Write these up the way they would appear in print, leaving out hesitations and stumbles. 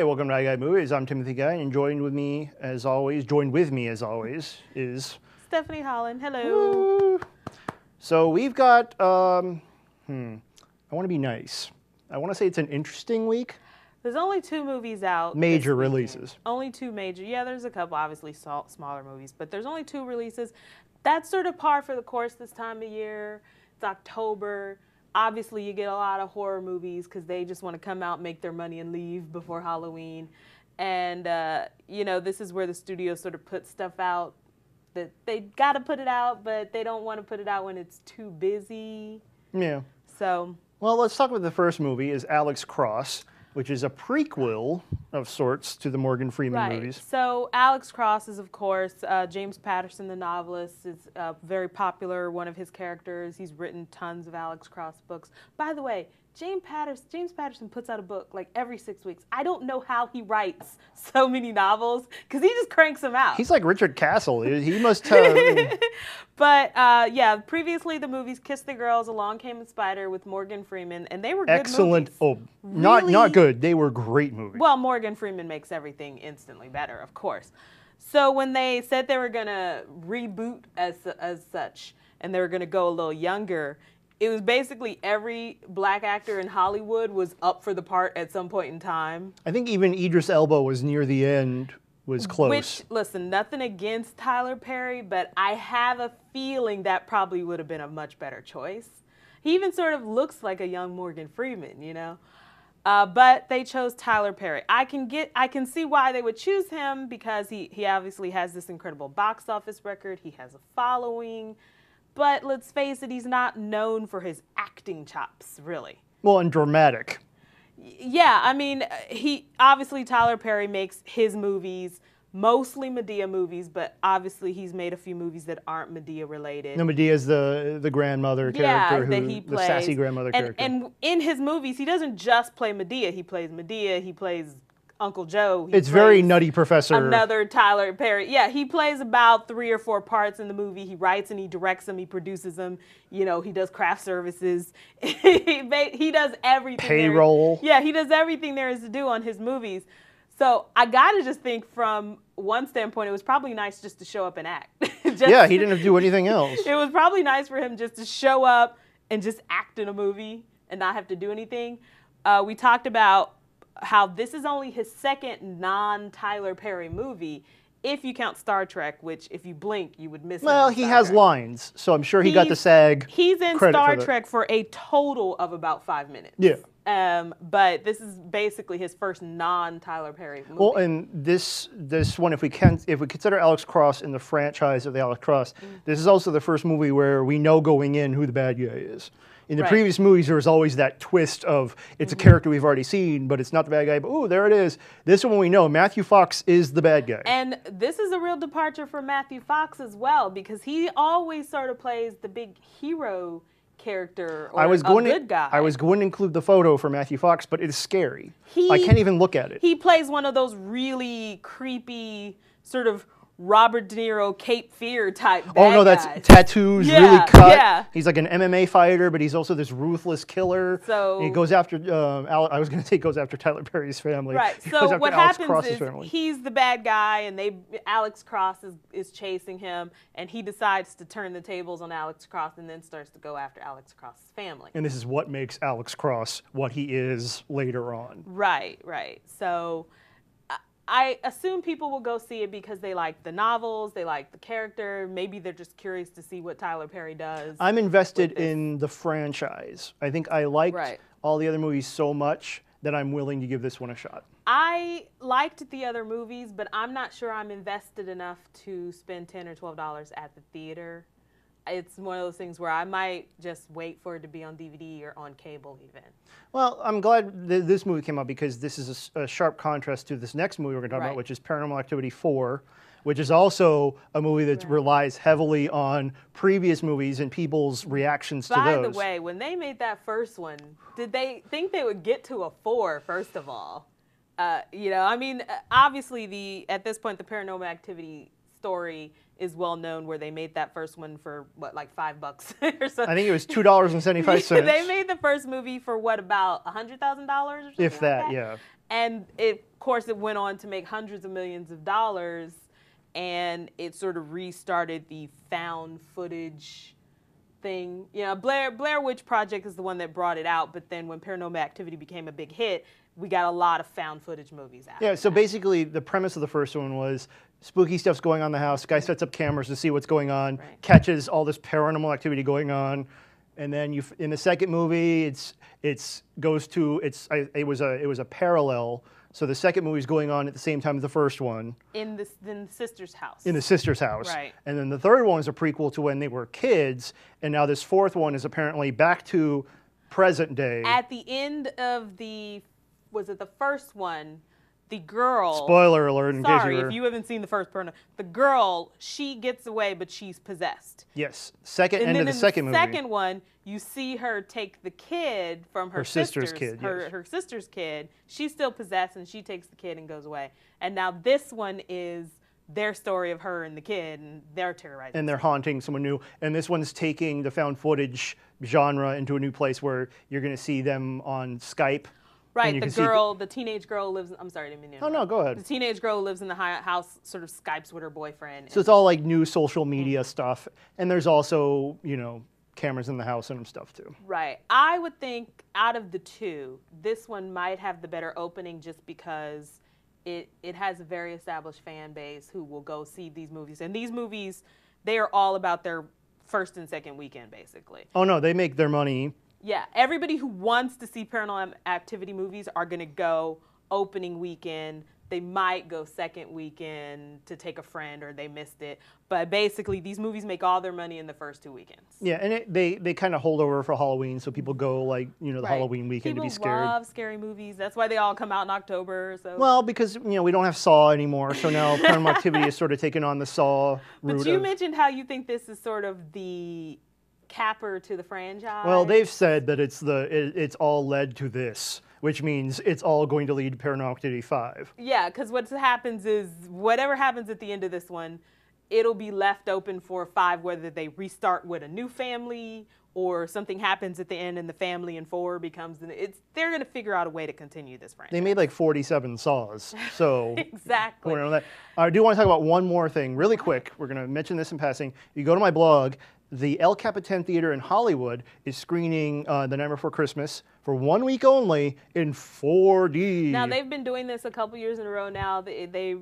Hi, welcome to iGuide Movies. I'm Timothy Guy, and joined with me as always, is Stephanie Holland. Hello. Woo. So we've got. I want to be nice. I want to say it's an interesting week. There's only 2 movies out. Major releases. Only 2 major. Yeah, there's a couple obviously smaller movies, but there's only 2 releases. That's sort of par for the course this time of year. It's October. Obviously, you get a lot of horror movies because they just want to come out, make their money, and leave before Halloween. And, this is where the studios sort of put stuff out that they got to put it out, but they don't want to put it out when it's too busy. Yeah. So. Well, let's talk about the first movie, is Alex Cross, which is a prequel of sorts to the Morgan Freeman movies. So Alex Cross is, of course, James Patterson, the novelist, is very popular, one of his characters. He's written tons of Alex Cross books. By the way, James Patterson puts out a book like every 6 weeks. I don't know how he writes so many novels because he just cranks them out. He's like Richard Castle. He must have. But previously the movies Kiss the Girls, Along Came a Spider with Morgan Freeman, and they were good excellent. movies. Oh, not good. They were great movies. Well, Morgan Freeman makes everything instantly better, of course. So when they said they were going to reboot as such, and they were going to go a little younger, it was basically every black actor in Hollywood was up for the part at some point in time. I think even Idris Elba was near the end, was close. Which, listen, nothing against Tyler Perry, but I have a feeling that probably would have been a much better choice. He even sort of looks like a young Morgan Freeman, you know? But they chose Tyler Perry. I can see why they would choose him because he obviously has this incredible box office record. He has a following. But let's face it, he's not known for his acting chops, really. Well, and dramatic. Yeah, I mean, Tyler Perry makes his movies, mostly Medea movies, but obviously he's made a few movies that aren't Medea related. No, Medea's the grandmother character, the sassy grandmother character. And in his movies, he doesn't just play Medea. He plays Medea, he plays Uncle Joe. It's very Nutty Professor. Another Tyler Perry. Yeah, he plays about 3 or 4 parts in the movie. He writes and he directs them. He produces them. You know, he does craft services. He does everything. Payroll. He does everything there is to do on his movies. So I got to just think from one standpoint, it was probably nice just to show up and act. He didn't have to do anything else. It was probably nice for him just to show up and just act in a movie and not have to do anything. We talked about how this is only his second non-Tyler Perry movie, if you count Star Trek, which if you blink, you would miss it. Well, he has lines, so I'm sure he got the SAG He's in Star Trek for a total of about 5 minutes. Yeah. But this is basically his first non-Tyler Perry movie. Well, and this one, if we consider Alex Cross in the franchise of the Alex Cross, this is also the first movie where we know going in who the bad guy is. In the previous movies, there was always that twist of it's a character we've already seen, but it's not the bad guy. But oh, there it is. This one we know Matthew Fox is the bad guy. And this is a real departure for Matthew Fox as well, because he always sort of plays the big hero character or good guy. I was going to include the photo for Matthew Fox, but it is scary. I can't even look at it. He plays one of those really creepy sort of Robert De Niro, Cape Fear type bad Oh, no, that's guys. tattoos, really cut. Yeah. He's like an MMA fighter, but he's also this ruthless killer. So and he goes after, I was going to say goes after Tyler Perry's family. Right. So what happens is he's the bad guy, and Alex Cross is chasing him, and he decides to turn the tables on Alex Cross and then starts to go after Alex Cross's family. And this is what makes Alex Cross what he is later on. Right. So I assume people will go see it because they like the novels, they like the character. Maybe they're just curious to see what Tyler Perry does. I'm invested in the franchise. I think I liked all the other movies so much that I'm willing to give this one a shot. I liked the other movies, but I'm not sure I'm invested enough to spend $10 or $12 at the theater. It's one of those things where I might just wait for it to be on DVD or on cable even. Well, I'm glad this movie came out because this is a sharp contrast to this next movie we're going to talk about, which is Paranormal Activity 4, which is also a movie that relies heavily on previous movies and people's reactions to those. By the way, when they made that first one, did they think they would get to a 4, first of all? Obviously, at this point, the Paranormal Activity story is well known, where they made that first one for what, like $5 or something. I think it was $2.75. They made the first movie for what, about $100,000 or something? If that, yeah. And of course, it went on to make hundreds of millions of dollars, and it sort of restarted the found footage thing. You know, Blair Witch Project is the one that brought it out, but then when Paranormal Activity became a big hit, we got a lot of found footage movies out. Yeah, so basically the premise of the first one was spooky stuff's going on in the house, guy sets up cameras to see what's going on, catches all this paranormal activity going on, and then in the second movie it was a parallel. So the second movie is going on at the same time as the first one. In the sister's house. In the sister's house. Right. And then the third one is a prequel to when they were kids, and now this fourth one is apparently back to present day. At the end of the first one, the girl... Spoiler alert in case Sorry, if you haven't seen the first Paranormal. The girl, she gets away, but she's possessed. Yes. End of the second movie. In the second one, you see her take the kid from her sister's kid. Her sister's kid. She's still possessed, and she takes the kid and goes away. And now this one is their story of her and the kid, and they're terrorizing. And they're haunting someone new. And this one's taking the found footage genre into a new place where you're going to see them on Skype. Right, the teenage girl lives. I'm sorry, I didn't mean to. Oh no, go ahead. The teenage girl lives in the house, sort of Skypes with her boyfriend. So it's all like new social media stuff, and there's also cameras in the house and stuff too. Right, I would think out of the two, this one might have the better opening, just because it has a very established fan base who will go see these movies, and these movies, they are all about their first and second weekend, basically. Oh no, they make their money. Yeah, everybody who wants to see Paranormal Activity movies are going to go opening weekend. They might go second weekend to take a friend, or they missed it. But basically, these movies make all their money in the first 2 weekends. Yeah, and they kind of hold over for Halloween, so people go the Halloween weekend to be scared. People love scary movies. That's why they all come out in October. So. Well, because we don't have Saw anymore, so now Paranormal Activity is sort of taking on the Saw route. But you mentioned how you think this is sort of the capper to the franchise. Well, they've said that it's all led to this, which means it's all going to lead to Paranormal Activity 5. Yeah, because what happens is, whatever happens at the end of this one, it'll be left open for 5, whether they restart with a new family or something happens at the end and the family in 4 becomes... They're going to figure out a way to continue this franchise. They made like 47 Saws, so... Exactly. I do want to talk about one more thing really quick. We're going to mention this in passing. You go to my blog, the El Capitan Theater in Hollywood is screening The Night Before Christmas for 1 week only in 4D. Now, they've been doing this a couple years in a row now. They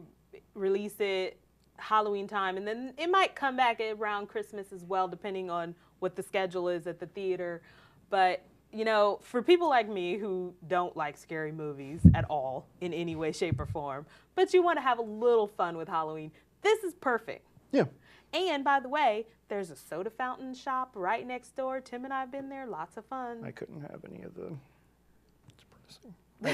release it Halloween time, and then it might come back around Christmas as well, depending on what the schedule is at the theater. But, for people like me who don't like scary movies at all in any way, shape, or form, but you want to have a little fun with Halloween, this is perfect. Yeah. And, by the way, there's a soda fountain shop right next door. Tim and I have been there. Lots of fun. I couldn't have any of the... It's depressing. I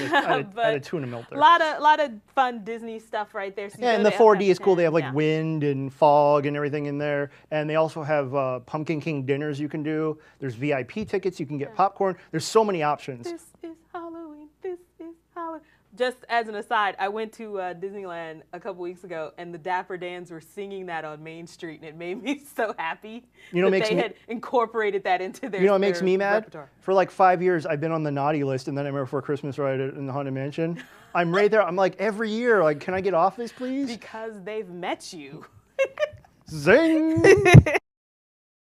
had a tuna melt there. A lot of fun Disney stuff right there. So yeah, and the 4D is cool. They have like wind and fog and everything in there. And they also have Pumpkin King dinners you can do. There's VIP tickets. You can get popcorn. There's so many options. This is Halloween. This is Halloween. Just as an aside, I went to Disneyland a couple weeks ago, and the Dapper Dans were singing that on Main Street, and it made me so happy that they had incorporated that into their what makes me mad? repertoire. For like 5 years, I've been on the naughty list, and then I remember Before Christmas right in the Haunted Mansion. I'm right there. I'm like, every year, like, can I get off this, please? Because they've met you. Zing!